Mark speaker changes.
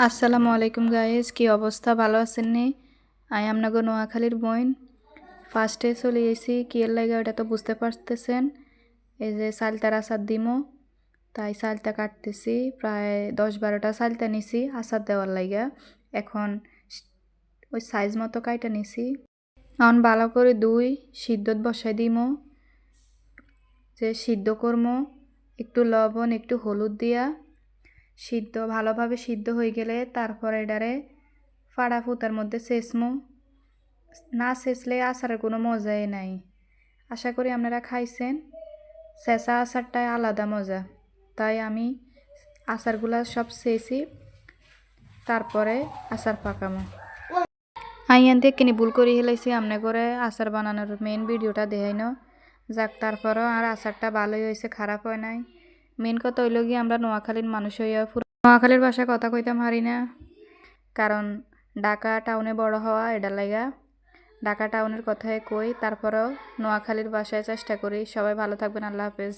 Speaker 1: আসসালামু আলাইকুম গাইজ, কি অবস্থা? ভালো আছেন নি? আই আমনাগো নোয়াখালীর বইন ফার্স্টে চলে গেছি। কি এর লাগে ওটা তো বুঝতে পারতেছেন। এই যে চালতার আচার দিমো, তাই চালতা কাটতেছি। প্রায় 10-12টা চালতা নিছি আচার দেওয়ার লাগা। এখন ওই সাইজ মতো কাইটা নিছি। এখন ভালো করে সিদ্ধত বসাই দিমো। যে সিদ্ধ করমো, একটু লবণ একটু হলুদ দিয়া ভালোভাবে সিদ্ধ হয়ে গেলে তারপর এটারে ফাড়া ফুতার মধ্যে চেঁচমো। না চেঁচলে আচারের কোনো মজাই নাই। আশা করি আপনারা খাইছেন। চেঁচা আচারটাই আলাদা মজা, তাই আমি আচারগুলা সব চেঁচি তারপরে আচার পাকামো। আইয়ান থেকে কিনি ভুল করে হেলাইছি, আমনে করে আচার বানানোর মেন ভিডিওটা দেখাই ন যাক। তারপরও আর আচারটা ভালোই হয়েছে, খারাপ হয় নাই। মেন কথা হইল গিয়ে আমরা নোয়াখালীর মানুষ হইয়া নোয়াখালীর ভাষায় কথা কইতাম হারি না, কারণ ঢাকা টাউনে বড় হওয়া এটা লাগা ঢাকা টাউনের কথায় কই। তারপরেও নোয়াখালীর ভাষায় চেষ্টা করি। সবাই ভালো থাকবেন, আল্লাহ হাফেজ।